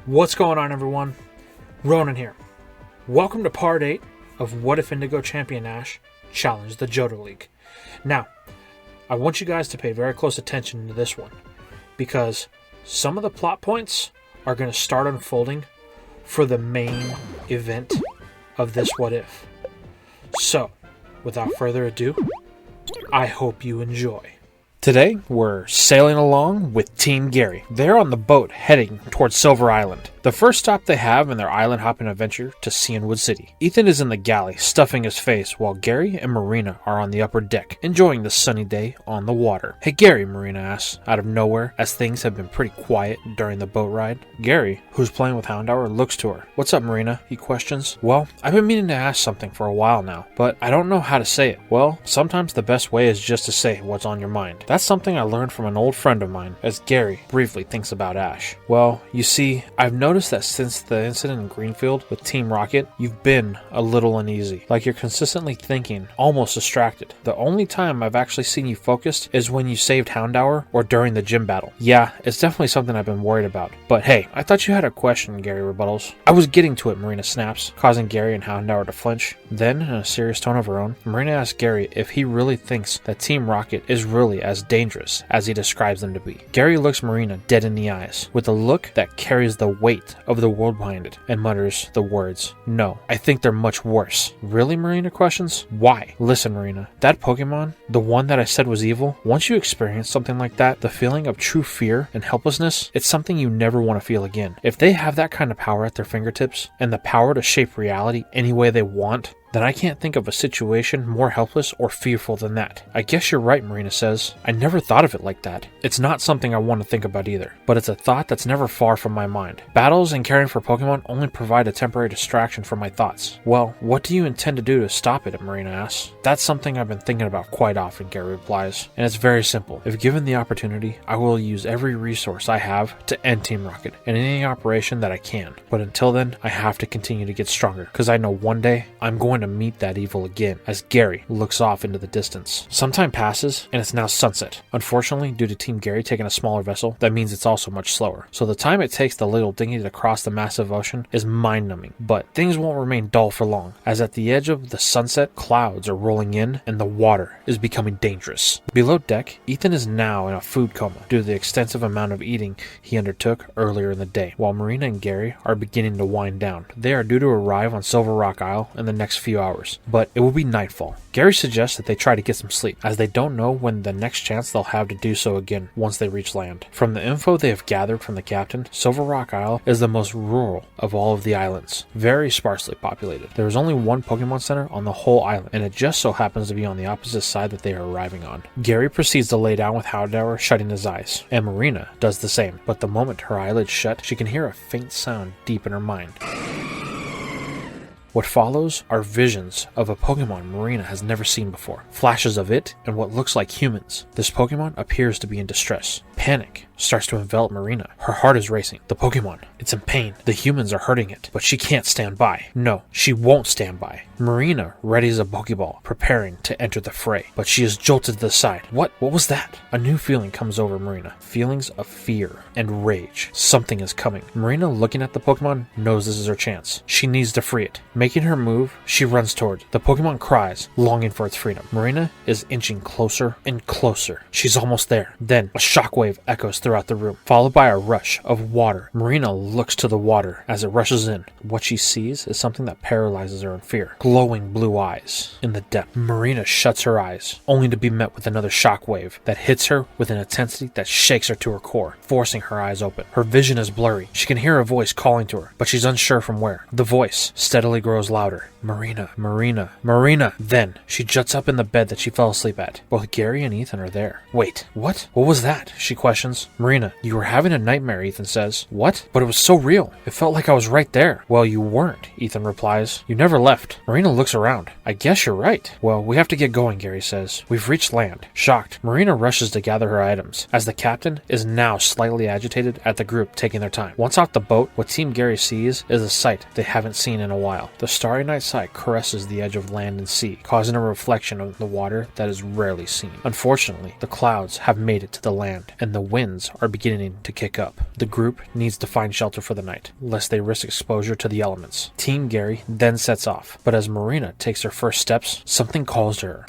What's going on, everyone? Ronan here. Welcome to part 8 of What If Indigo Champion Ash challenged the Johto League. Now, I want you guys to pay very close attention to this one, because some of the plot points are going to start unfolding for the main event of this What If. So, without further ado, I hope you enjoy. Today, we're sailing along with Team Gary. They're on the boat heading towards Silver Island, the first stop they have in their island hopping adventure to Cianwood City. Ethan is in the galley, stuffing his face, while Gary and Marina are on the upper deck, enjoying the sunny day on the water. "Hey Gary," Marina asks, out of nowhere, as things have been pretty quiet during the boat ride. Gary, who's playing with Houndour, looks to her. "What's up, Marina?" he questions. "Well, I've been meaning to ask something for a while now, but I don't know how to say it." "Well, sometimes the best way is just to say what's on your mind. That's something I learned from an old friend of mine," as Gary briefly thinks about Ash. "Well, you see, I've noticed that since the incident in Greenfield with Team Rocket, you've been a little uneasy. Like you're consistently thinking, almost distracted. The only time I've actually seen you focused is when you saved Houndour or during the gym battle. Yeah, it's definitely something I've been worried about. But hey, I thought you had a question," Gary rebuttals. "I was getting to it," Marina snaps, causing Gary and Houndour to flinch. Then, in a serious tone of her own, Marina asks Gary if he really thinks that Team Rocket is really as dangerous as he describes them to be. Gary looks Marina dead in the eyes, with a look that carries the weight of the world behind it, and mutters the words, "No, I think they're much worse." "Really?" Marina questions. "Why?" "Listen, Marina, that Pokemon, the one that I said was evil, once you experience something like that, the feeling of true fear and helplessness, it's something you never want to feel again. If they have that kind of power at their fingertips, and the power to shape reality any way they want, then I can't think of a situation more helpless or fearful than that." "I guess you're right," Marina says. "I never thought of it like that. It's not something I want to think about either, but it's a thought that's never far from my mind. Battles and caring for Pokemon only provide a temporary distraction from my thoughts." "Well, what do you intend to do to stop it?" Marina asks. "That's something I've been thinking about quite often," Gary replies, "and it's very simple. If given the opportunity, I will use every resource I have to end Team Rocket in any operation that I can. But until then, I have to continue to get stronger, because I know one day I'm going to meet that evil again," as Gary looks off into the distance. Some time passes, and it's now sunset. Unfortunately, due to Team Gary taking a smaller vessel, that means it's also much slower. So the time it takes the little dinghy to cross the massive ocean is mind-numbing. But things won't remain dull for long, as at the edge of the sunset, clouds are rolling in, and the water is becoming dangerous. Below deck, Ethan is now in a food coma due to the extensive amount of eating he undertook earlier in the day, while Marina and Gary are beginning to wind down. They are due to arrive on Silver Rock Isle in the next few hours, but it will be nightfall. Gary suggests that they try to get some sleep, as they don't know when the next chance they'll have to do so again once they reach land. From the info they have gathered from the captain, Silver Rock Isle is the most rural of all of the islands, very sparsely populated. There is only one Pokemon Center on the whole island, and it just so happens to be on the opposite side that they are arriving on. Gary proceeds to lay down with Houndour shutting his eyes, and Marina does the same, but the moment her eyelids shut, she can hear a faint sound deep in her mind. What follows are visions of a Pokemon Marina has never seen before. Flashes of it and what looks like humans. This Pokemon appears to be in distress. Panic starts to envelop Marina. Her heart is racing. The Pokemon, it's in pain. The humans are hurting it, but she can't stand by. No, she won't stand by. Marina readies a Pokeball, preparing to enter the fray, but she is jolted to the side. What was that? A new feeling comes over Marina. Feelings of fear and rage. Something is coming. Marina, looking at the Pokemon, knows this is her chance. She needs to free it. Making her move, she runs toward it. The Pokemon cries, longing for its freedom. Marina is inching closer and closer. She's almost there. Then, a shockwave echoes throughout the room, followed by a rush of water. Marina looks to the water as it rushes in. What she sees is something that paralyzes her in fear. Glowing blue eyes in the depth. Marina shuts her eyes, only to be met with another shockwave that hits her with an intensity that shakes her to her core, forcing her eyes open. Her vision is blurry. She can hear a voice calling to her, but she's unsure from where. The voice steadily grows louder. "Marina, Marina, Marina." Then, she juts up in the bed that she fell asleep at. Both Gary and Ethan are there. "Wait, what? What was that?" she questions. "Marina, you were having a nightmare," Ethan says. "What? But it was so real. It felt like I was right there." "Well, you weren't," Ethan replies. "You never left." Marina looks around. "I guess you're right." "Well, we have to get going," Gary says. "We've reached land." Shocked, Marina rushes to gather her items, as the captain is now slightly agitated at the group taking their time. Once off the boat, what Team Gary sees is a sight they haven't seen in a while. The starry night sky caresses the edge of land and sea, causing a reflection of the water that is rarely seen. Unfortunately, the clouds have made it to the land, and and the winds are beginning to kick up. The group needs to find shelter for the night, lest they risk exposure to the elements. Team Gary then sets off, but as Marina takes her first steps, something calls to her.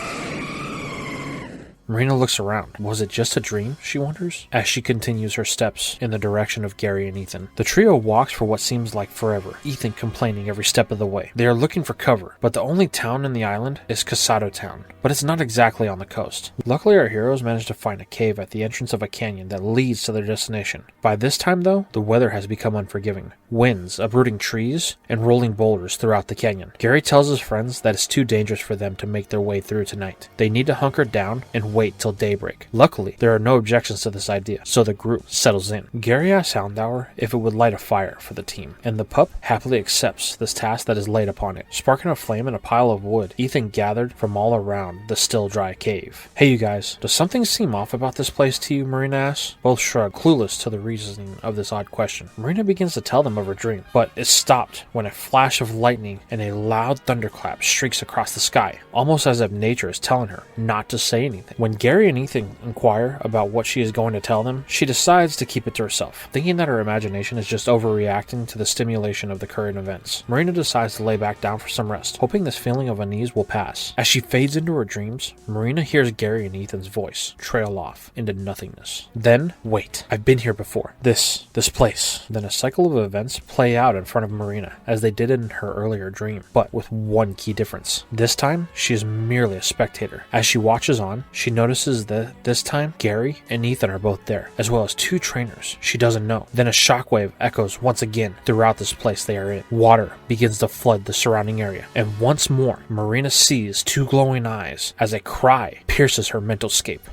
Marina looks around. Was it just a dream, she wonders, as she continues her steps in the direction of Gary and Ethan. The trio walks for what seems like forever, Ethan complaining every step of the way. They are looking for cover, but the only town in the island is Casado Town, but it's not exactly on the coast. Luckily, our heroes manage to find a cave at the entrance of a canyon that leads to their destination. By this time, though, the weather has become unforgiving. Winds, uprooting trees, and rolling boulders throughout the canyon. Gary tells his friends that it's too dangerous for them to make their way through tonight. They need to hunker down and wait till daybreak. Luckily, there are no objections to this idea, so the group settles in. Gary asks Houndour if it would light a fire for the team, and the pup happily accepts this task that is laid upon it. Sparking a flame in a pile of wood, Ethan gathered from all around the still dry cave. Hey you guys, does something seem off about this place to you? Marina asks. Both shrug, clueless to the reasoning of this odd question. Marina begins to tell them of her dream, but is stopped when a flash of lightning and a loud thunderclap streaks across the sky, almost as if nature is telling her not to say anything. When Gary and Ethan inquire about what she is going to tell them, she decides to keep it to herself, thinking that her imagination is just overreacting to the stimulation of the current events. Marina decides to lay back down for some rest, hoping this feeling of unease will pass. As she fades into her dreams, Marina hears Gary and Ethan's voice trail off into nothingness. Then, wait, I've been here before. This place. Then a cycle of events play out in front of Marina, as they did in her earlier dream, but with one key difference. This time, she is merely a spectator. As she watches on, she notices that this time, Gary and Ethan are both there, as well as two trainers she doesn't know. Then a shockwave echoes once again throughout this place they are in. Water begins to flood the surrounding area, and once more, Marina sees two glowing eyes as a cry pierces her mental scape.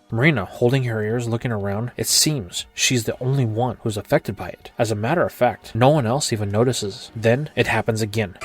Marina, holding her ears, looking around, it seems she's the only one who's affected by it. As a matter of fact, no one else even notices. Then it happens again.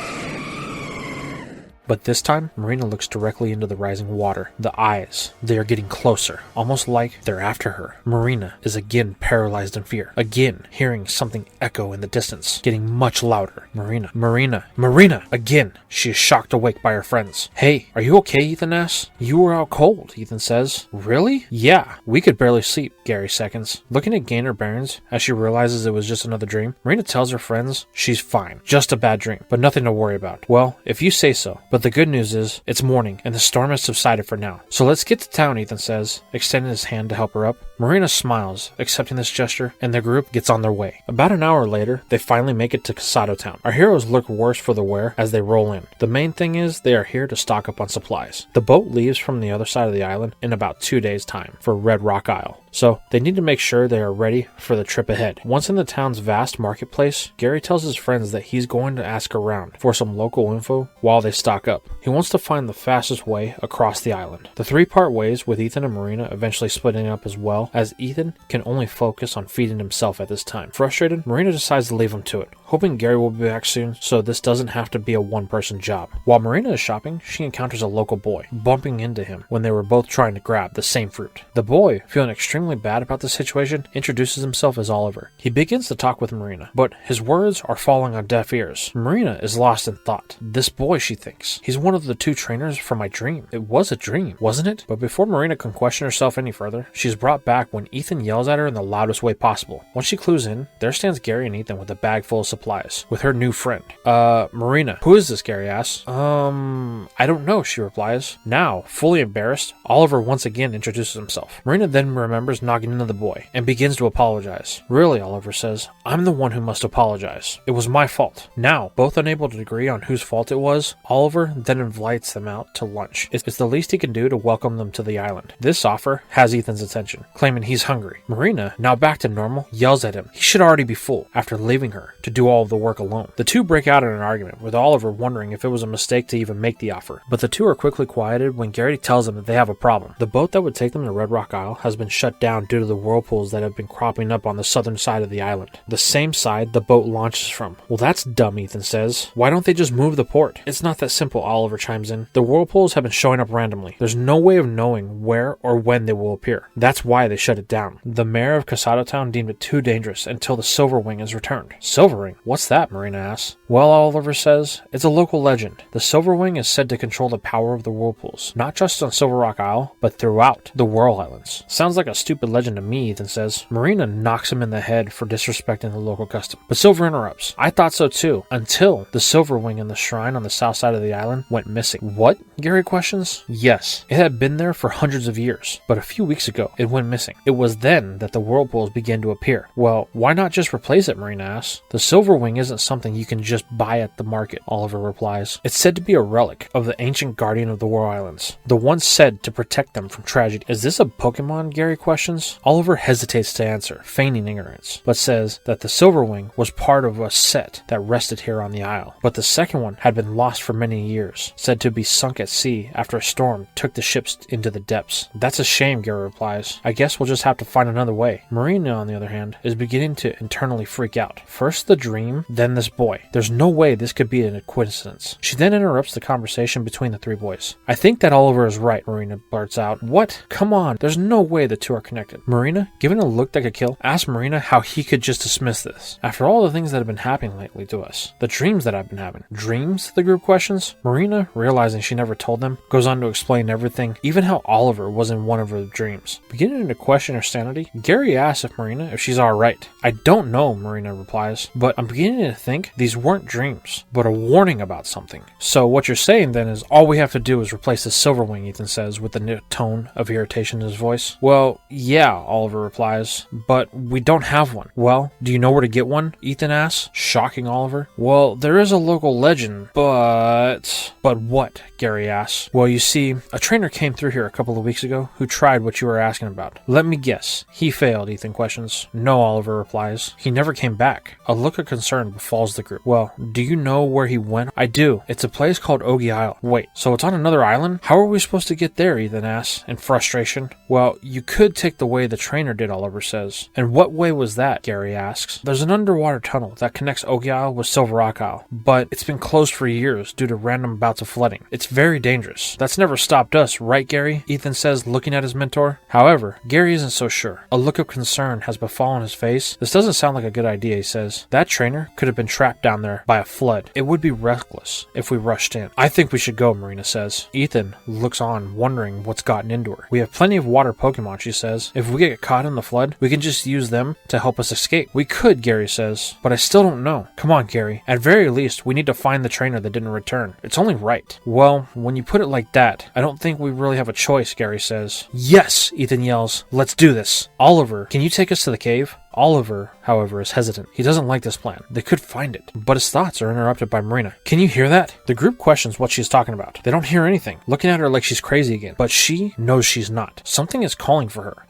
But this time, Marina looks directly into the rising water. The eyes, they are getting closer, almost like they're after her. Marina is again paralyzed in fear, again hearing something echo in the distance, getting much louder. Marina! Again, she is shocked awake by her friends. Hey, are you okay, Ethan asks. You were out cold, Ethan says. Really? Yeah, we could barely sleep, Gary seconds. Looking to gain her bearings, as she realizes it was just another dream, Marina tells her friends she's fine, just a bad dream, but nothing to worry about. Well, if you say so. But the good news is, it's morning, and the storm has subsided for now. So let's get to town, Ethan says, extending his hand to help her up. Marina smiles, accepting this gesture, and the group gets on their way. About an hour later, they finally make it to Casado Town. Our heroes look worse for the wear as they roll in. The main thing is, they are here to stock up on supplies. The boat leaves from the other side of the island in about 2 days' time for Red Rock Isle. So they need to make sure they are ready for the trip ahead. Once in the town's vast marketplace, Gary tells his friends that he's going to ask around for some local info while they stock up. He wants to find the fastest way across the island. The three part ways, with Ethan and Marina eventually splitting up, as well as Ethan can only focus on feeding himself at this time. Frustrated, Marina decides to leave him to it, hoping Gary will be back soon so this doesn't have to be a one-person job. While Marina is shopping, she encounters a local boy, bumping into him when they were both trying to grab the same fruit. The boy, feeling extremely bad about the situation, introduces himself as Oliver. He begins to talk with Marina, but his words are falling on deaf ears. Marina is lost in thought. This boy, she thinks, he's one of the two trainers from my dream. It was a dream, wasn't it? But before Marina can question herself any further, she's brought back when Ethan yells at her in the loudest way possible. Once she clues in, there stands Gary and Ethan with a bag full of supplies, with her new friend. Marina, who is this? Gary asks. I don't know, she replies. Now, fully embarrassed, Oliver once again introduces himself. Marina then remembers knocking into the boy and begins to apologize. Really, Oliver says, I'm the one who must apologize. It was my fault. Now, both unable to agree on whose fault it was, Oliver then invites them out to lunch. It's the least he can do to welcome them to the island. This offer has Ethan's attention, claiming he's hungry. Marina, now back to normal, yells at him. He should already be full, after leaving her to do all of the work alone. The two break out in an argument, with Oliver wondering if it was a mistake to even make the offer. But the two are quickly quieted when Gary tells them that they have a problem. The boat that would take them to Red Rock Isle has been shut down due to the whirlpools that have been cropping up on the southern side of the island. The same side the boat launches from. Well, that's dumb, Ethan says. Why don't they just move the port? It's not that simple, Oliver chimes in. The whirlpools have been showing up randomly. There's no way of knowing where or when they will appear. That's why they shut it down. The mayor of Casado Town deemed it too dangerous until the Silver Wing is returned. Silver Wing? What's that? Marina asks. Well, Oliver says, it's a local legend. The Silver Wing is said to control the power of the whirlpools, not just on Silver Rock Isle, but throughout the Whirl Islands. Sounds like a stupid legend to me, Ethan says. Marina knocks him in the head for disrespecting the local custom. But Silver interrupts. I thought so too, until the Silver Wing in the shrine on the south side of the island went missing. What? Gary questions. Yes, it had been there for hundreds of years, but a few weeks ago it went missing. It was then that the whirlpools began to appear. Well, why not just replace it, Marina asks. The Silver Wing isn't something you can just buy at the market, Oliver replies. It's said to be a relic of the ancient guardian of the Whirl Islands, the one said to protect them from tragedy. Is this a Pokemon? Gary questions. Oliver hesitates to answer, feigning ignorance, but says that the Silver Wing was part of a set that rested here on the isle, but the second one had been lost for many years, said to be sunk at sea after a storm took the ships into the depths. That's a shame, Gary replies. I guess we'll just have to find another way. Marina, on the other hand, is beginning to internally freak out. First the dream, then this boy. There's no way this could be a coincidence. She then interrupts the conversation between the three boys. I think that Oliver is right, Marina blurts out. What? Come on, there's no way the two are connected. Marina, giving a look that could kill, asks Marina how he could just dismiss this. After all the things that have been happening lately to us. The dreams that I've been having. Dreams? The group questions. Marina, realizing she never told them, goes on to explain everything, even how Oliver was in one of her dreams. Beginning to question her sanity, Gary asks Marina if she's alright. I don't know, Marina replies, but I'm beginning to think these weren't dreams, but a warning about something. So what you're saying then is all we have to do is replace the Silver Wing, Ethan says with a tone of irritation in his voice. Well, yeah, Oliver replies, but we don't have one. Well, do you know where to get one? Ethan asks, shocking Oliver. Well, there is a local legend, but what? Gary asks. Well, you see, a trainer came through here a couple of weeks ago who tried what you were asking about. Let me guess. He failed, Ethan questions. No, Oliver replies. He never came back. A look of concern befalls the group. Well, do you know where he went? I do. It's a place called Ogi Isle. Wait, so it's on another island? How are we supposed to get there? Ethan asks, in frustration. Well, you could take the way the trainer did, Oliver says. And what way was that? Gary asks. There's an underwater tunnel that connects Ogi Isle with Silver Rock Isle, but it's been closed for years due to random bouts of flooding. It's very dangerous. That's never stopped us, right, Gary? Ethan says, looking at his mentor. However, Gary isn't so sure. A look of concern has befallen his face. This doesn't sound like a good idea, he says. That trainer could have been trapped down there by a flood. It would be reckless if we rushed in. I think we should go, Marina says. Ethan looks on, wondering what's gotten into her. We have plenty of water Pokemon, she says. If we get caught in the flood, we can just use them to help us escape. We could, Gary says, but I still don't know. Come on, Gary. At very least, we need to find the trainer that didn't return. It's only right. Well, when you put it like that, I don't think we really have a choice, Gary says. Yes, Ethan yells. Let's do this. Oliver, can you take us to the cave? Oliver, however, is hesitant. He doesn't like this plan. They could find it. But his thoughts are interrupted by Marina. Can you hear that? The group questions what she's talking about. They don't hear anything, looking at her like she's crazy again. But she knows she's not. Something is calling for her.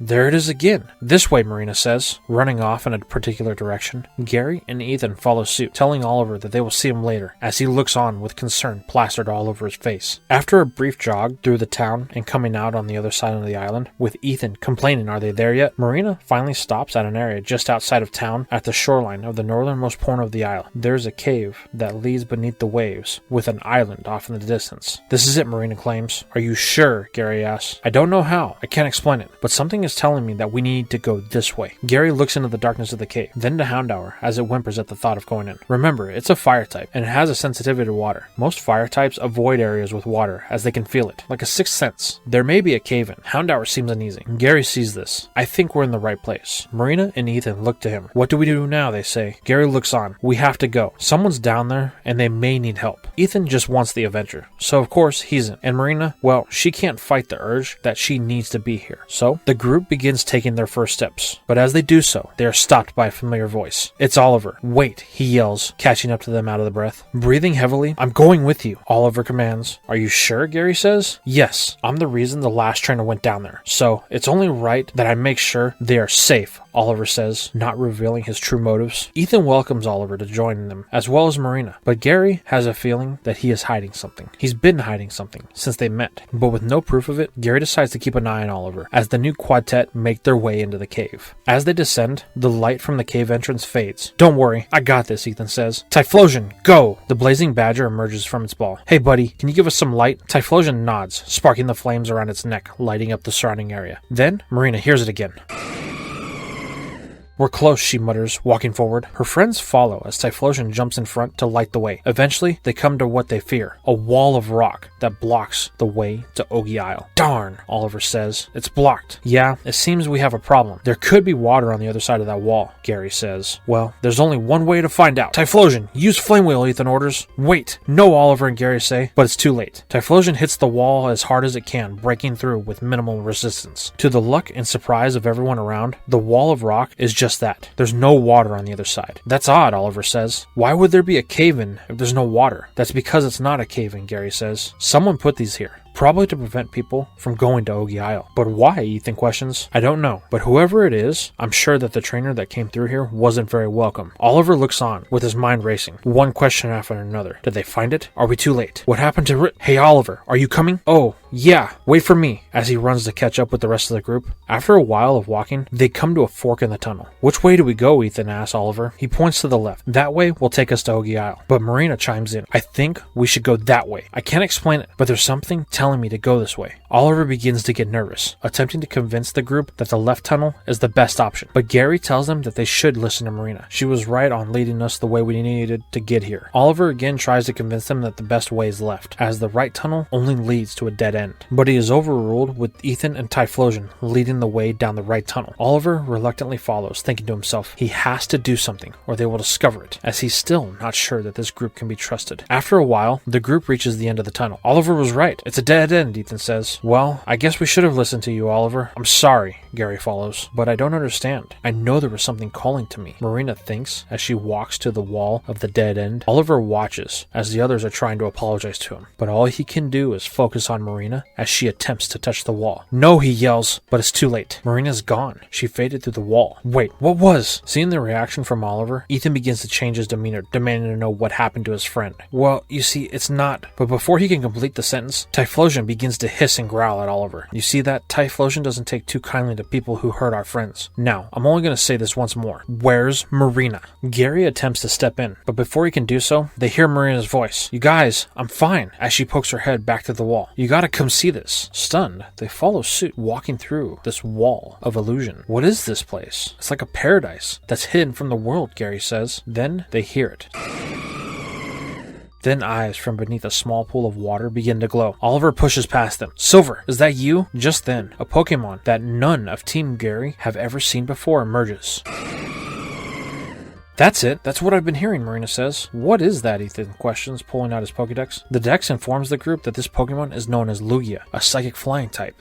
There it is again. This way, Marina says, running off in a particular direction. Gary and Ethan follow suit, telling Oliver that they will see him later, as he looks on with concern plastered all over his face. After a brief jog through the town and coming out on the other side of the island, with Ethan complaining are they there yet, Marina finally stops at an area just outside of town at the shoreline of the northernmost point of the isle. There's a cave that leads beneath the waves, with an island off in the distance. This is it, Marina claims. Are you sure? Gary asks. I don't know how. I can't explain it, but something is telling me that we need to go this way. Gary looks into the darkness of the cave, then to Houndour as it whimpers at the thought of going in. Remember, it's a fire type, and it has a sensitivity to water. Most fire types avoid areas with water as they can feel it, like a sixth sense. There may be a cave in. Houndour seems uneasy. Gary sees this. I think we're in the right place. Marina and Ethan look to him. What do we do now, they say. Gary looks on. We have to go. Someone's down there, and they may need help. Ethan just wants the adventure, so of course he's in. And Marina, well, she can't fight the urge that she needs to be here. So the group begins taking their first steps, but as they do so, they are stopped by a familiar voice. It's Oliver. Wait, he yells, catching up to them out of the breath. Breathing heavily, I'm going with you, Oliver commands. Are you sure? Gary says. Yes, I'm the reason the last trainer went down there, so it's only right that I make sure they are safe, Oliver says, not revealing his true motives. Ethan welcomes Oliver to join them, as well as Marina, but Gary has a feeling that he is hiding something. He's been hiding something since they met, but with no proof of it, Gary decides to keep an eye on Oliver, as the new quad Tet make their way into the cave. As they descend, the light from the cave entrance fades. "Don't worry, I got this," Ethan says. "Typhlosion, go!" The blazing badger emerges from its ball. "Hey buddy, can you give us some light?" Typhlosion nods, sparking the flames around its neck, lighting up the surrounding area. Then, Marina hears it again. "We're close," she mutters, walking forward. Her friends follow as Typhlosion jumps in front to light the way. Eventually, they come to what they fear, a wall of rock that blocks the way to Ogi Isle. "Darn," Oliver says. "It's blocked." "Yeah, it seems we have a problem. There could be water on the other side of that wall," Gary says. "Well, there's only one way to find out." "Typhlosion, use flame wheel," Ethan orders. "Wait." "No," Oliver and Gary say, but it's too late. Typhlosion hits the wall as hard as it can, breaking through with minimal resistance. To the luck and surprise of everyone around, the wall of rock is just that. There's no water on the other side. "That's odd," Oliver says. "Why would there be a cave-in if there's no water?" "That's because it's not a cave-in," Gary says. "Someone put these here. Probably to prevent people from going to Ogi Isle." "But why?" Ethan questions. "I don't know. But whoever it is, I'm sure that the trainer that came through here wasn't very welcome." Oliver looks on, with his mind racing. One question after another. Did they find it? Are we too late? What happened to "Hey Oliver, are you coming?" "Oh, yeah, wait for me," as he runs to catch up with the rest of the group. After a while of walking, they come to a fork in the tunnel. "Which way do we go?" Ethan asks Oliver. He points to the left. "That way will take us to Ogi Isle." But Marina chimes in. "I think we should go that way. I can't explain it, but there's something telling me to go this way." Oliver begins to get nervous, attempting to convince the group that the left tunnel is the best option. But Gary tells them that they should listen to Marina. She was right on leading us the way we needed to get here. Oliver again tries to convince them that the best way is left, as the right tunnel only leads to a dead end. But he is overruled, with Ethan and Typhlosion leading the way down the right tunnel. Oliver reluctantly follows, thinking to himself, he has to do something or they will discover it, as he's still not sure that this group can be trusted. After a while, the group reaches the end of the tunnel. Oliver was right. "It's a dead end," Ethan says. "Well, I guess we should have listened to you, Oliver." "I'm sorry," Gary follows, "but I don't understand. I know there was something calling to me," Marina thinks as she walks to the wall of the dead end. Oliver watches as the others are trying to apologize to him, but all he can do is focus on Marina as she attempts to touch the wall. "No," he yells, but it's too late. Marina's gone. She faded through the wall. "Wait, what was?" Seeing the reaction from Oliver, Ethan begins to change his demeanor, demanding to know what happened to his friend. "Well, you see, it's not..." But before he can complete the sentence, Typhlosion begins to hiss and growl at Oliver. "You see that? Typhlosion doesn't take too kindly to people who hurt our friends. Now, I'm only going to say this once more. Where's Marina?" Gary attempts to step in, but before he can do so, they hear Marina's voice. "You guys, I'm fine," as she pokes her head back to the wall. "You gotta come see this." Stunned, they follow suit, walking through this wall of illusion. "What is this place?" "It's like a paradise that's hidden from the world," Gary says. Then they hear it. Then eyes from beneath a small pool of water begin to glow. Oliver pushes past them. "Silver, is that you?" Just then, a Pokemon that none of Team Gary have ever seen before emerges. "That's it. That's what I've been hearing," Marina says. "What is that?" Ethan questions, pulling out his Pokedex. The Dex informs the group that this Pokemon is known as Lugia, a psychic flying type.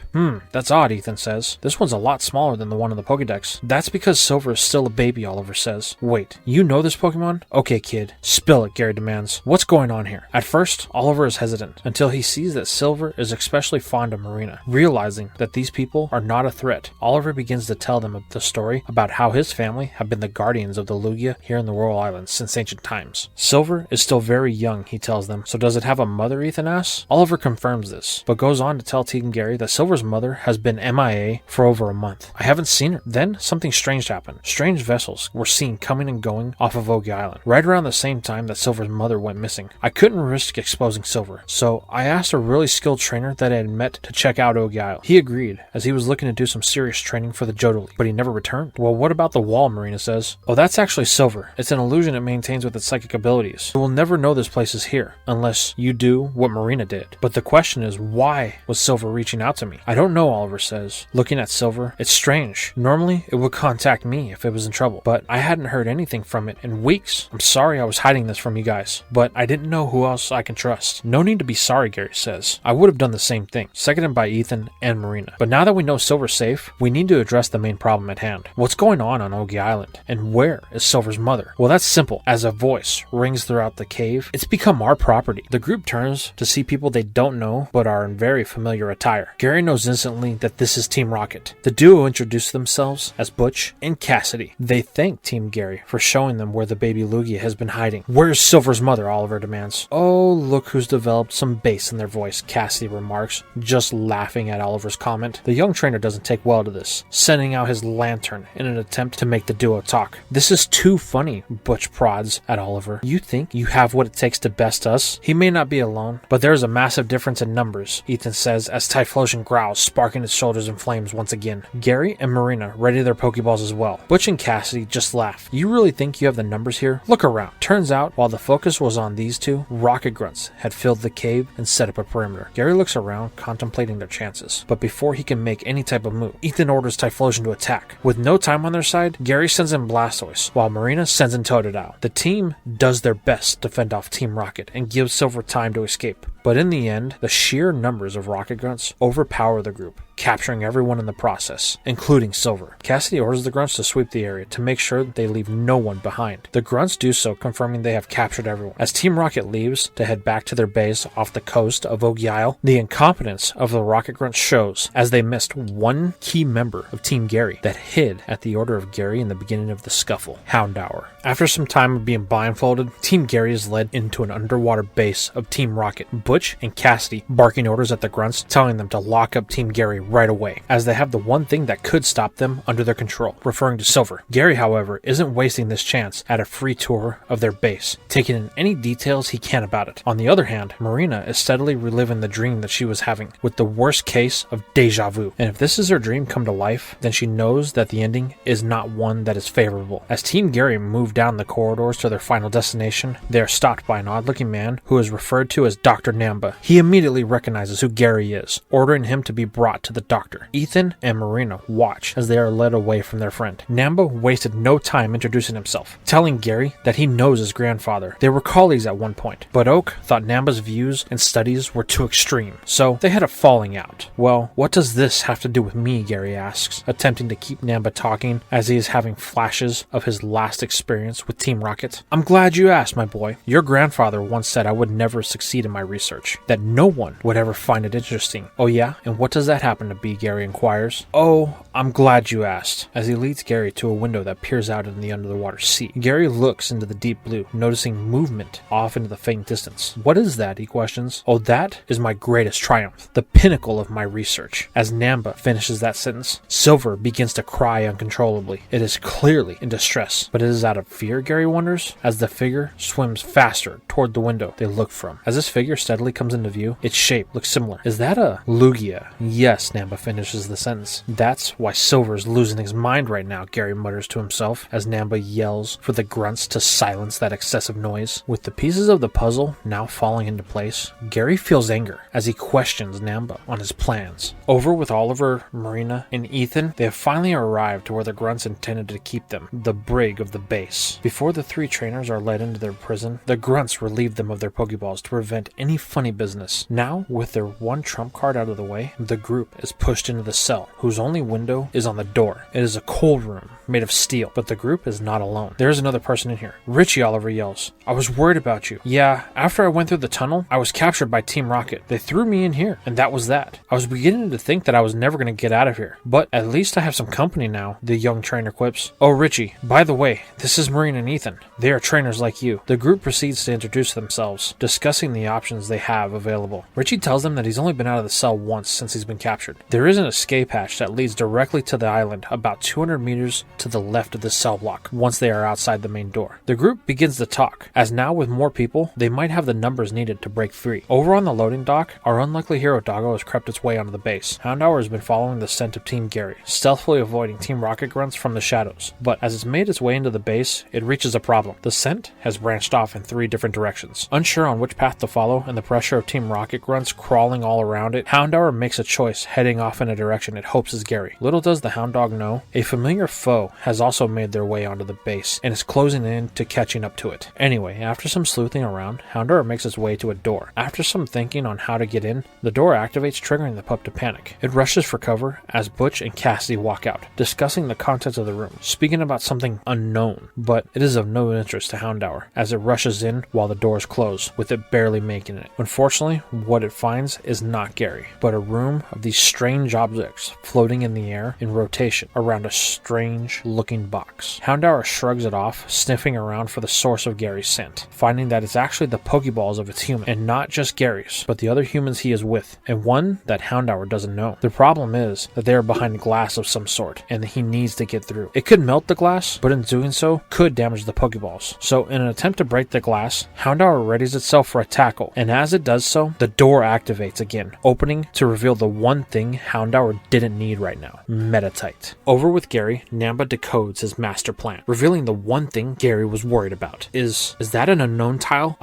That's odd," Ethan says. "This one's a lot smaller than the one in the Pokedex." "That's because Silver is still a baby," Oliver says. "Wait, you know this Pokemon?" "Okay, kid. Spill it," Gary demands. "What's going on here?" At first, Oliver is hesitant, until he sees that Silver is especially fond of Marina. Realizing that these people are not a threat, Oliver begins to tell them the story about how his family have been the guardians of the Lugia here in the Royal Islands since ancient times. Silver is still very young, he tells them. "So does it have a mother?" Ethan asks. Oliver confirms this, but goes on to tell Tegan Gary that Silver's mother has been MIA for over a month. "I haven't seen her." Then something strange happened. Strange vessels were seen coming and going off of Ogi Island, right around the same time that Silver's mother went missing. I couldn't risk exposing Silver, so I asked a really skilled trainer that I had met to check out Ogi Isle. He agreed, as he was looking to do some serious training for the Johto League, but he never returned. "Well, what about the wall?" Marina says. "Oh, that's actually Silver. It's an illusion it maintains with its psychic abilities. You will never know this place is here, unless you do what Marina did. But the question is, why was Silver reaching out to me?" "I don't know," Oliver says, looking at Silver. "It's strange. Normally, it would contact me if it was in trouble, but I hadn't heard anything from it in weeks. I'm sorry I was hiding this from you guys, but I didn't know who else I can trust." "No need to be sorry," Gary says. "I would have done the same thing," seconded by Ethan and Marina. "But now that we know Silver's safe, we need to address the main problem at hand. What's going on Ogi Island? And where is Silver's Silver's mother? Well, that's simple. As a voice rings throughout the cave, it's become our property. The group turns to see people they don't know but are in very familiar attire. Gary knows instantly that this is Team Rocket. The duo introduce themselves as Butch and Cassidy. They thank Team Gary for showing them where the baby Lugia has been hiding. Where's Silver's mother? Oliver demands. Oh, look who's developed some bass in their voice, Cassidy remarks, just laughing at Oliver's comment. The young trainer doesn't take well to this, sending out his lantern in an attempt to make the duo talk. This is too funny, Butch prods at Oliver. You think you have what it takes to best us? He may not be alone, but there's a massive difference in numbers, Ethan says as Typhlosion growls, sparking its shoulders in flames once again. Gary and Marina ready their Pokeballs as well. Butch and Cassidy just laugh. You really think you have the numbers here? Look around. Turns out, while the focus was on these two, rocket grunts had filled the cave and set up a perimeter. Gary looks around, contemplating their chances. But before he can make any type of move, Ethan orders Typhlosion to attack. With no time on their side, Gary sends in Blastoise, while Marina sends in Totodile. The team does their best to fend off Team Rocket and gives Silver time to escape. But in the end, the sheer numbers of rocket grunts overpower the group, capturing everyone in the process, including Silver. Cassidy orders the grunts to sweep the area to make sure that they leave no one behind. The grunts do so, confirming they have captured everyone. As Team Rocket leaves to head back to their base off the coast of Ogi Isle, the incompetence of the rocket grunts shows as they missed one key member of Team Gary that hid at the order of Gary in the beginning of the scuffle, Houndour. After some time of being blindfolded, Team Gary is led into an underwater base of Team Rocket. Butch and Cassidy barking orders at the grunts, telling them to lock up Team Gary right away, as they have the one thing that could stop them under their control, referring to Silver. Gary, however, isn't wasting this chance at a free tour of their base, taking in any details he can about it. On the other hand, Marina is steadily reliving the dream that she was having, with the worst case of deja vu. And if this is her dream come to life, then she knows that the ending is not one that is favorable. As Team Gary move down the corridors to their final destination, they are stopped by an odd-looking man who is referred to as Dr. Namba. He immediately recognizes who Gary is, ordering him to be brought to the doctor. Ethan and Marina watch as they are led away from their friend. Namba wasted no time introducing himself, telling Gary that he knows his grandfather. They were colleagues at one point, but Oak thought Namba's views and studies were too extreme, so they had a falling out. Well, what does this have to do with me? Gary asks, attempting to keep Namba talking as he is having flashes of his last experience with Team Rocket. I'm glad you asked, my boy. Your grandfather once said I would never succeed in my research, that no one would ever find it interesting. Oh yeah? And what does that happen to be? Gary inquires. Oh, I'm glad you asked, as he leads Gary to a window that peers out in the underwater sea. Gary looks into the deep blue, noticing movement off into the faint distance. What is that? He questions. Oh, that is my greatest triumph, the pinnacle of my research. As Namba finishes that sentence, Silver begins to cry uncontrollably. It is clearly in distress, but it is out of fear, Gary wonders, as the figure swims faster toward the window they look from. As this figure steadily comes into view, its shape looks similar. Is that a Lugia? Yes, Namba finishes the sentence. That's why Silver's losing his mind right now, Gary mutters to himself as Namba yells for the grunts to silence that excessive noise. With the pieces of the puzzle now falling into place, Gary feels anger as he questions Namba on his plans. Over with Oliver, Marina, and Ethan, they have finally arrived to where the grunts intended to keep them, the brig of the base. Before the three trainers are led into their prison, the grunts relieve them of their Pokeballs to prevent any funny business. Now, with their one trump card out of the way, the group is pushed into the cell, whose only window is on the door. It is a cold room made of steel, but the group is not alone. There is another person in here. Richie, Oliver yells. I was worried about you. Yeah, after I went through the tunnel, I was captured by Team Rocket. They threw me in here, and that was that. I was beginning to think that I was never going to get out of here, but at least I have some company now, the young trainer quips. Oh, Richie, by the way, this is Marina and Ethan. They are trainers like you. The group proceeds to introduce themselves, discussing the options they have available. Richie tells them that he's only been out of the cell once since he's been captured. There is an escape hatch that leads directly to the island, about 200 meters to the left of the cell block, once they are outside the main door. The group begins to talk, as now with more people, they might have the numbers needed to break free. Over on the loading dock, our unlikely hero Doggo has crept its way onto the base. Houndour has been following the scent of Team Gary, stealthily avoiding Team Rocket grunts from the shadows. But as it's made its way into the base, it reaches a problem. The scent has branched off in 3 different directions. Unsure on which path to follow and the pressure of Team Rocket grunts crawling all around it, Houndour makes a choice, heading off in a direction it hopes is Gary. Little does the hound dog know, a familiar foe has also made their way onto the base and is closing in to catching up to it. Anyway, after some sleuthing around, Houndour makes its way to a door. After some thinking on how to get in, the door activates, triggering the pup to panic. It rushes for cover as Butch and Cassidy walk out, discussing the contents of the room, speaking about something unknown, but it is of no interest to Houndour as it rushes in while the doors close, with it barely making it. Unfortunately, what it finds is not Gary, but a room of these strange objects floating in the air in rotation around a strange looking box. Houndour shrugs it off, sniffing around for the source of Gary's scent, finding that it's actually the Pokeballs of its human, and not just Gary's, but the other humans he is with, and one that Houndour doesn't know. The problem is that they are behind glass of some sort, and he needs to get through. It could melt the glass, but in doing so, could damage the Pokeballs. So in an attempt to break the glass, Houndour readies itself for a tackle, and as it does so, the door activates again, opening to reveal the one thing Houndour didn't need right now: Metatite. Over with Gary, Namba decodes his master plan, revealing the one thing Gary was worried about. Is that an unknown tile?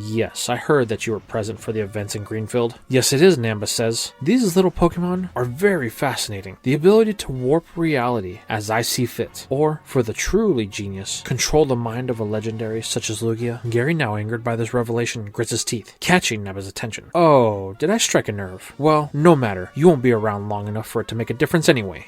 Yes, I heard that you were present for the events in Greenfield. Yes, it is, Namba says. These little Pokemon are very fascinating. The ability to warp reality as I see fit, or, for the truly genius, control the mind of a legendary such as Lugia. Gary, now angered by this revelation, grits his teeth, catching Namba's attention. Oh, did I strike a nerve? Well, no matter. You won't be around long enough for it to make a difference anyway.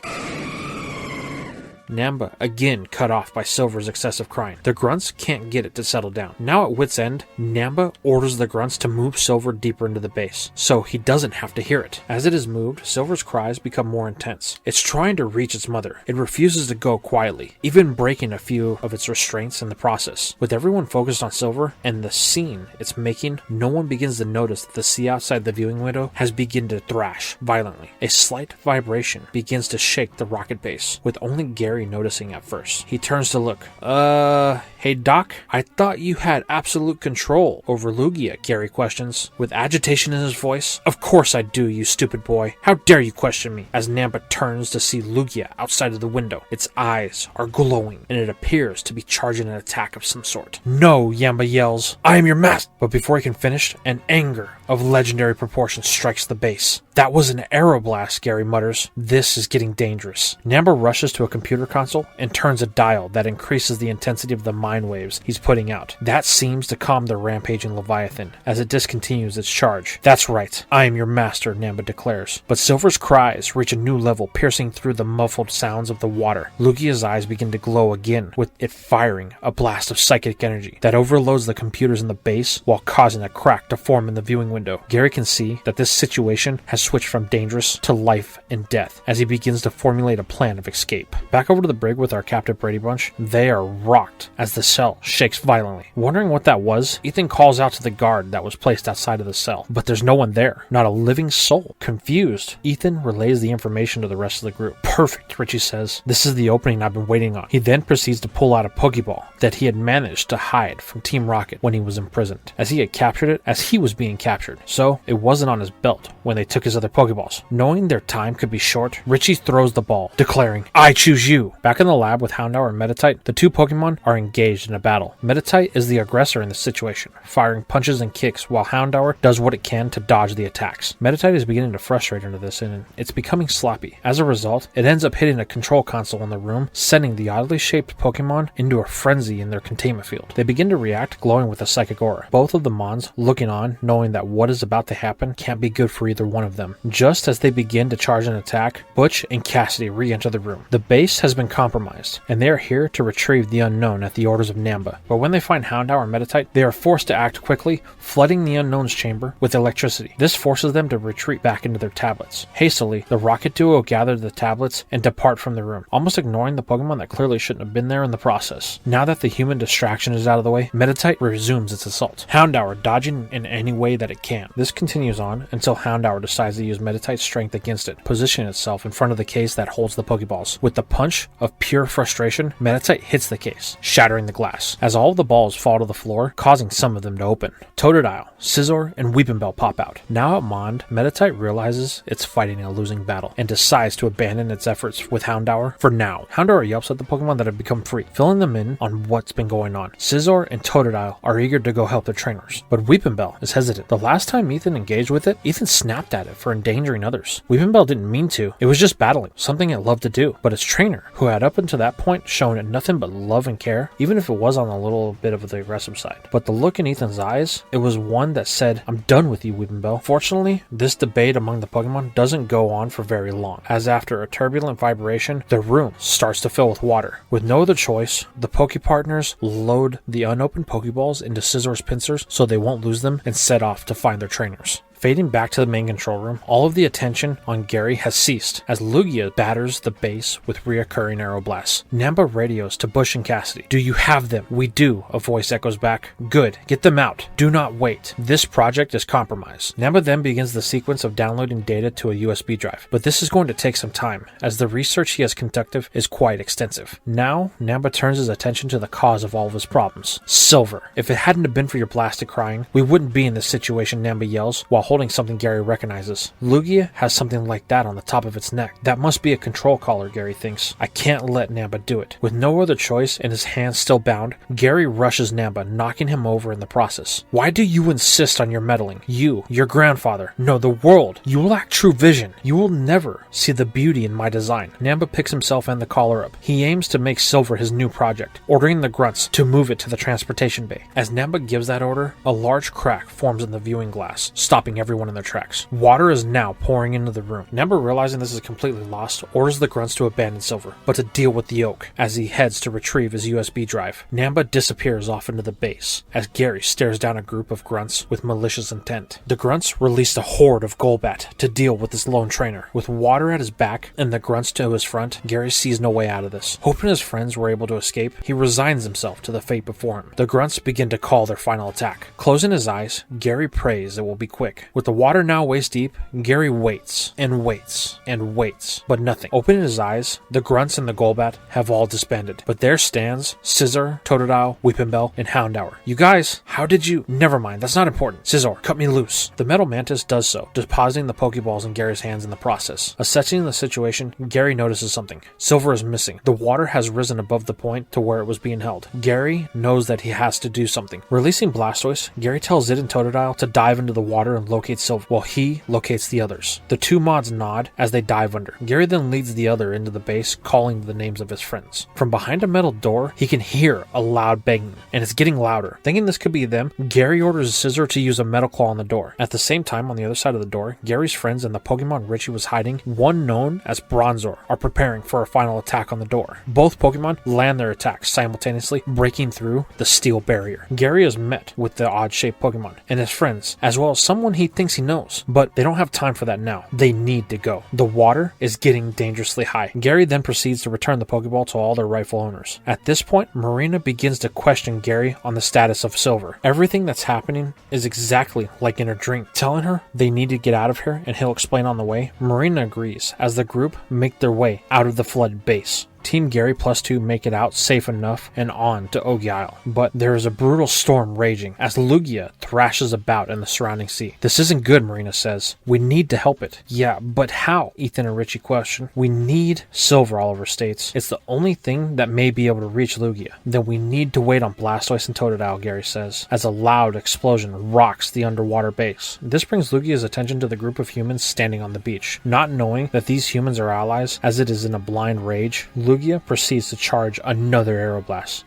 Namba, again cut off by Silver's excessive crying. The grunts can't get it to settle down. Now at wit's end, Namba orders the grunts to move Silver deeper into the base, so he doesn't have to hear it. As it is moved, Silver's cries become more intense. It's trying to reach its mother. It refuses to go quietly, even breaking a few of its restraints in the process. With everyone focused on Silver and the scene it's making, no one begins to notice that the sea outside the viewing window has begun to thrash violently. A slight vibration begins to shake the rocket base, with only Gary noticing at first. He turns to look. Hey Doc, I thought you had absolute control over Lugia, Gary questions, with agitation in his voice. Of course I do, you stupid boy. How dare you question me? As Namba turns to see Lugia outside of the window. Its eyes are glowing, and it appears to be charging an attack of some sort. No, Yamba yells. I am your master! But before he can finish, an anger of legendary proportions strikes the base. That was an aeroblast, Gary mutters. This is getting dangerous. Namba rushes to a computer console and turns a dial that increases the intensity of the mind waves he's putting out. That seems to calm the rampaging Leviathan as it discontinues its charge. That's right, I am your master, Namba declares. But Silver's cries reach a new level, piercing through the muffled sounds of the water. Lugia's eyes begin to glow again, with it firing a blast of psychic energy that overloads the computers in the base while causing a crack to form in the viewing window. Gary can see that this situation has switched from dangerous to life and death as he begins to formulate a plan of escape. Back over to the brig with our captive Brady Bunch, they are rocked as the cell shakes violently. Wondering what that was, Ethan calls out to the guard that was placed outside of the cell, but there's no one there, not a living soul. Confused, Ethan relays the information to the rest of the group. Perfect, Richie says. This is the opening I've been waiting on. He then proceeds to pull out a Pokeball that he had managed to hide from Team Rocket when he was imprisoned, as he had captured it as he was being captured. So it wasn't on his belt when they took his other Pokeballs. Knowing their time could be short, Richie throws the ball, declaring, I choose you! Back in the lab with Houndour and Metatite, the two Pokemon are engaged in a battle. Metatite is the aggressor in the situation, firing punches and kicks while Houndour does what it can to dodge the attacks. Metatite is beginning to frustrate under this and it's becoming sloppy. As a result, it ends up hitting a control console in the room, sending the oddly shaped Pokemon into a frenzy in their containment field. They begin to react, glowing with a psychic aura. Both of the Mons looking on, knowing that what is about to happen can't be good for either one of them. Just as they begin to charge an attack, Butch and Cassidy re-enter the room. The base has been compromised, and they are here to retrieve the unknown at the orders of Namba. But when they find Houndour and Metatite, they are forced to act quickly, flooding the unknown's chamber with electricity. This forces them to retreat back into their tablets. Hastily, the Rocket duo gather the tablets and depart from the room, almost ignoring the Pokemon that clearly shouldn't have been there in the process. Now that the human distraction is out of the way, Metatite resumes its assault, Houndour dodging in any way that it can. This continues on until Houndour decides tries to use Meditite's strength against it, positioning itself in front of the case that holds the Pokeballs. With the punch of pure frustration, Meditite hits the case, shattering the glass, as all of the balls fall to the floor, causing some of them to open. Totodile, Scizor, and Weepinbell pop out. Now outmanned, Meditite realizes it's fighting a losing battle, and decides to abandon its efforts with Houndour for now. Houndour yelps at the Pokemon that have become free, filling them in on what's been going on. Scizor and Totodile are eager to go help their trainers, but Weepinbell is hesitant. The last time Ethan engaged with it, Ethan snapped at it for endangering others. Weepinbell didn't mean to, it was just battling, something it loved to do. But its trainer, who had up until that point shown it nothing but love and care, even if it was on a little bit of the aggressive side. But the look in Ethan's eyes, it was one that said, "I'm done with you, Weepinbell." Fortunately, this debate among the Pokemon doesn't go on for very long, as after a turbulent vibration, the room starts to fill with water. With no other choice, the Poke Partners load the unopened Pokeballs into Scizor's pincers so they won't lose them and set off to find their trainers. Fading back to the main control room, all of the attention on Gary has ceased as Lugia batters the base with reoccurring aeroblasts. Namba radios to Bush and Cassidy. "Do you have them?" "We do," a voice echoes back. "Good, get them out. Do not wait. This project is compromised." Namba then begins the sequence of downloading data to a USB drive, but this is going to take some time as the research he has conducted is quite extensive. Now, Namba turns his attention to the cause of all of his problems. Silver. "If it hadn't been for your blasted crying, we wouldn't be in this situation," Namba yells while holding something Gary recognizes. Lugia has something like that on the top of its neck. That must be a control collar, Gary thinks. I can't let Namba do it. With no other choice and his hands still bound, Gary rushes Namba, knocking him over in the process. "Why do you insist on your meddling? You, your grandfather, no, the world. You lack true vision. You will never see the beauty in my design." Namba picks himself and the collar up. He aims to make Silver his new project, ordering the grunts to move it to the transportation bay. As Namba gives that order, a large crack forms in the viewing glass, stopping everyone in their tracks. Water is now pouring into the room. Namba, realizing this is completely lost, orders the grunts to abandon Silver, but to deal with the oak as he heads to retrieve his USB drive. Namba disappears off into the base as Gary stares down a group of grunts with malicious intent. The grunts released a horde of Golbat to deal with this lone trainer. With water at his back and the grunts to his front, Gary sees no way out of this. Hoping his friends were able to escape, he resigns himself to the fate before him. The grunts begin to call their final attack. Closing his eyes, Gary prays it will be quick. With the water now waist deep, Gary waits and waits and waits, but nothing. Opening his eyes, the grunts and the Golbat have all disbanded, but there stands Scizor, Totodile, Weepinbell, and Houndour. "You guys, how did you—" "Never mind, that's not important. Scizor, cut me loose." The Metal Mantis does so, depositing the Pokeballs in Gary's hands in the process. Assessing the situation, Gary notices something. Silver is missing. The water has risen above the point to where it was being held. Gary knows that he has to do something. Releasing Blastoise, Gary tells it and Totodile to dive into the water and locate Silver, while he locates the others. The two mods nod as they dive under. Gary then leads the other into the base, calling the names of his friends. From behind a metal door, he can hear a loud banging, and it's getting louder. Thinking this could be them, Gary orders Scizor to use a metal claw on the door. At the same time, on the other side of the door, Gary's friends and the Pokemon Richie was hiding, one known as Bronzor, are preparing for a final attack on the door. Both Pokemon land their attacks simultaneously, breaking through the steel barrier. Gary is met with the odd-shaped Pokemon and his friends, as well as someone he thinks he knows, but they don't have time for that now. They need to go. The water is getting dangerously high. Gary then proceeds to return the Pokeball to all their rightful owners. At this point, Marina begins to question Gary on the status of Silver. Everything that's happening is exactly like in her dream, telling her they need to get out of here and he'll explain on the way. Marina agrees as the group make their way out of the flooded base. Team Gary +2 make it out safe enough and on to Ogi Isle, but there is a brutal storm raging as Lugia thrashes about in the surrounding sea. "This isn't good," Marina says. "We need to help it." "Yeah, but how?" Ethan and Richie question. "We need Silver," Oliver states. "It's the only thing that may be able to reach Lugia." "Then we need to wait on Blastoise and Totodile," Gary says, as a loud explosion rocks the underwater base. This brings Lugia's attention to the group of humans standing on the beach. Not knowing that these humans are allies, as it is in a blind rage, Lugia proceeds to charge another aeroblast.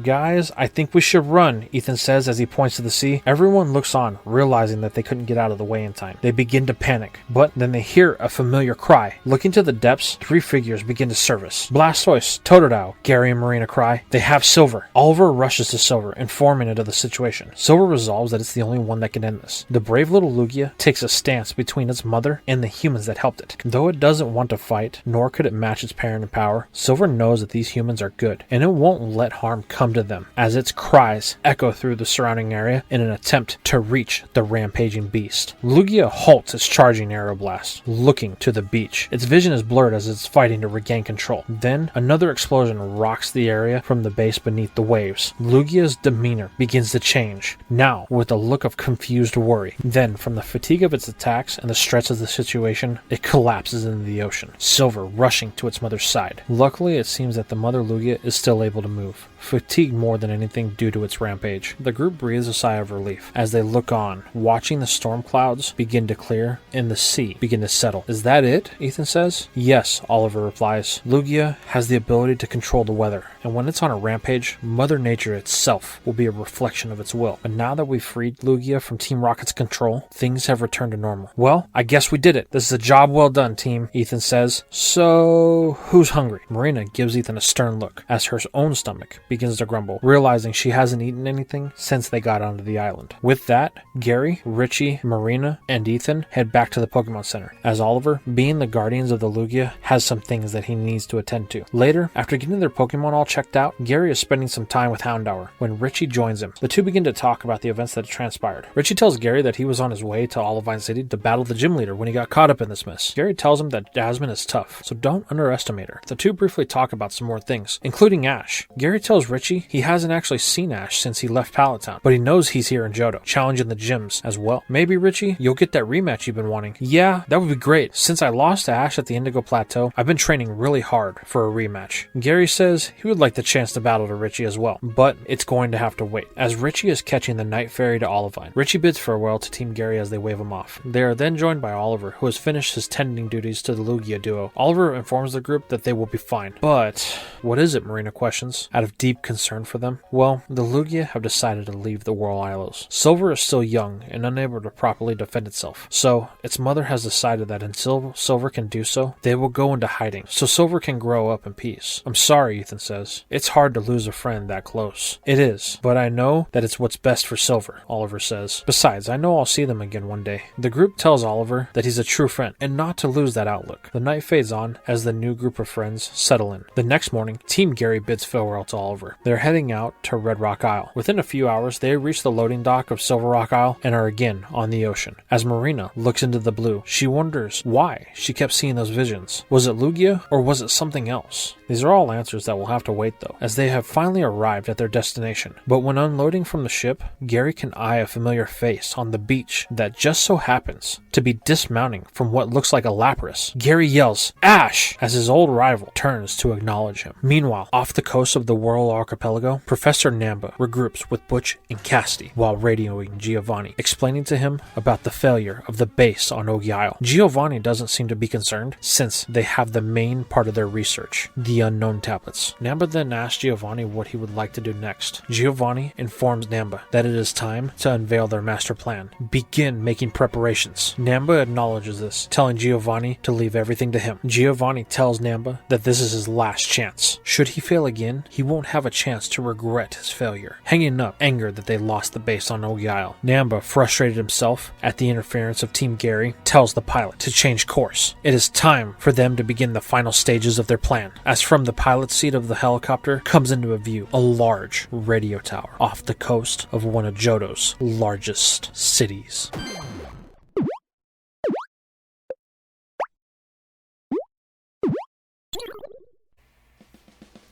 Guys, I think we should run," Ethan says as he points to the sea. Everyone looks on, realizing that they couldn't get out of the way in time. They begin to panic, but then they hear a familiar cry. Looking to the depths, three figures begin to surface. "Blastoise, Totodile," Gary and Marina cry. "They have Silver." Oliver rushes to Silver, informing it of the situation. Silver resolves that it's the only one that can end this. The brave little Lugia takes a stance between its mother and the humans that helped it. Though it doesn't want to fight, nor could it match its parent in power, power, Silver knows that these humans are good, and it won't let harm come to them, as its cries echo through the surrounding area in an attempt to reach the rampaging beast. Lugia halts its charging aeroblast, looking to the beach. Its vision is blurred as it's fighting to regain control. Then, another explosion rocks the area from the base beneath the waves. Lugia's demeanor begins to change, now with a look of confused worry. Then, from the fatigue of its attacks and the stress of the situation, it collapses into the ocean, Silver rushing to its mother's side. Luckily, it seems that the mother Lugia is still able to move, fatigued more than anything due to its rampage. The group breathes a sigh of relief as they look on, watching the storm clouds begin to clear and the sea begin to settle. Is that it? Ethan says. Yes, Oliver replies. Lugia has the ability to control the weather, and when it's on a rampage, Mother Nature itself will be a reflection of its will. But now that we've freed Lugia from Team Rocket's control, things have returned to normal. Well, I guess we did it. This is a job well done, team, Ethan says. So, who's hungry? Marina gives Ethan a stern look as her own stomach begins to grumble, realizing she hasn't eaten anything since they got onto the island. With that, Gary, Richie, Marina, and Ethan head back to the Pokemon Center, as Oliver, being the guardians of the Lugia, has some things that he needs to attend to. Later, after getting their Pokemon all checked out, Gary is spending some time with Houndour when Richie joins him. The two begin to talk about the events that had transpired. Richie tells Gary that he was on his way to Olivine City to battle the gym leader when he got caught up in this mess. Gary tells him that Jasmine is tough, so don't underestimate her. The two briefly talk about some more things, including Ash. Gary tells Richie he hasn't actually seen Ash since he left Pallet Town, but he knows he's here in Johto, challenging the gyms as well. Maybe, Richie, you'll get that rematch you've been wanting. Yeah, that would be great. Since I lost to Ash at the Indigo Plateau, I've been training really hard for a rematch. Gary says he would like the chance to battle to Richie as well, but it's going to have to wait, as Richie is catching the night ferry to Olivine. Richie bids farewell to Team Gary as they wave him off. They are then joined by Oliver, who has finished his tending duties to the Lugia duo. Oliver informs the group that they will be fine. But what is it? Marina questions, out of deep concern for them. Well, the Lugia have decided to leave the Whirl Isles. Silver is still young and unable to properly defend itself, so its mother has decided that until Silver can do so, they will go into hiding, so Silver can grow up in peace. I'm sorry, Ethan says. It's hard to lose a friend that close. It is, but I know that it's what's best for Silver, Oliver says. Besides, I know I'll see them again one day. The group tells Oliver that he's a true friend, and not to lose that outlook. The night fades on as the new group of friends settle in. The next morning, Team Gary bids farewell to Oliver. They're heading out to Red Rock Isle. Within a few hours, they reach the loading dock of Silver Rock Isle and are again on the ocean. As Marina looks into the blue, she wonders why she kept seeing those visions. Was it Lugia, or was it something else? These are all answers that will have to wait though, as they have finally arrived at their destination. But when unloading from the ship, Gary can eye a familiar face on the beach that just so happens to be dismounting from what looks like a Lapras. Gary yells, "Ash!" as his old rival turns to acknowledge him. Meanwhile, off the coast of the Whirl Archipelago, Professor Namba regroups with Butch and Cassidy while radioing Giovanni, explaining to him about the failure of the base on Ogi Isle. Giovanni doesn't seem to be concerned, since they have the main part of their research, the unknown tablets. Namba then asks Giovanni what he would like to do next. Giovanni informs Namba that it is time to unveil their master plan. Begin making preparations. Namba acknowledges this, telling Giovanni to leave everything to him. Giovanni tells Namba that this is his last chance. Should he fail again, he won't have a chance to regret his failure. Hanging up, angered that they lost the base on Ogi Isle, Namba, frustrated himself at the interference of Team Gary, tells the pilot to change course. It is time for them to begin the final stages of their plan, as from the pilot's seat of the helicopter comes into view a large radio tower off the coast of one of Johto's largest cities.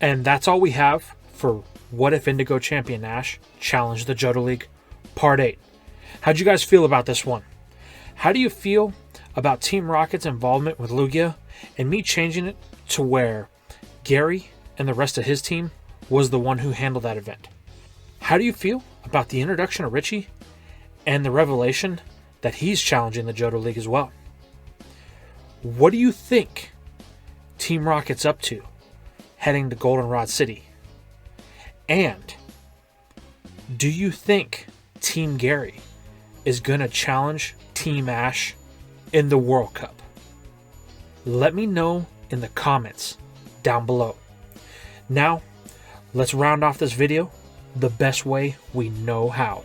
And that's all we have for What If Indigo Champion Ash challenged the Johto League Part 8. How'd you guys feel about this one? How do you feel about Team Rocket's involvement with Lugia and me changing it to where Gary and the rest of his team was the one who handled that event? How do you feel about the introduction of Richie and the revelation that he's challenging the Johto League as well? What do you think Team Rocket's up to heading to Goldenrod City? And do you think Team Gary is going to challenge Team Ash in the World Cup? Let me know in the comments down below. Now, let's round off this video the best way we know how.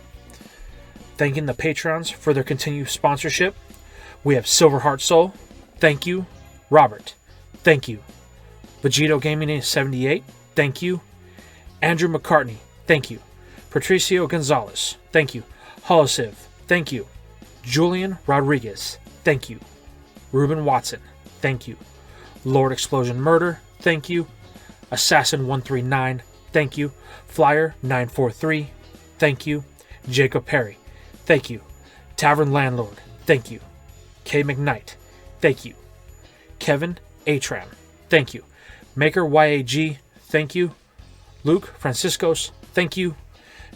Thanking the Patrons for their continued sponsorship. We have Silverheart Soul. Thank you. Robert. Thank you. Vegito Gaming 78, thank you. Andrew McCartney, thank you. Patricio Gonzalez, thank you. Holosiv, thank you. Julian Rodriguez, thank you. Ruben Watson, thank you. Lord Explosion Murder, thank you. Assassin 139, thank you. Flyer 943, thank you. Jacob Perry, thank you. Tavern Landlord, thank you. K McKnight, thank you. Kevin Atram, thank you. Maker YAG, thank you. Luke Franciscos, thank you.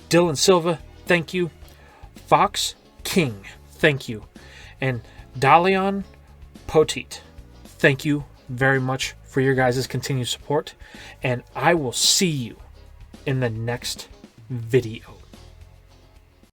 Dylan Silva, thank you. Fox King, thank you. And Dalion Poteet, thank you very much for your guys' continued support. And I will see you in the next video.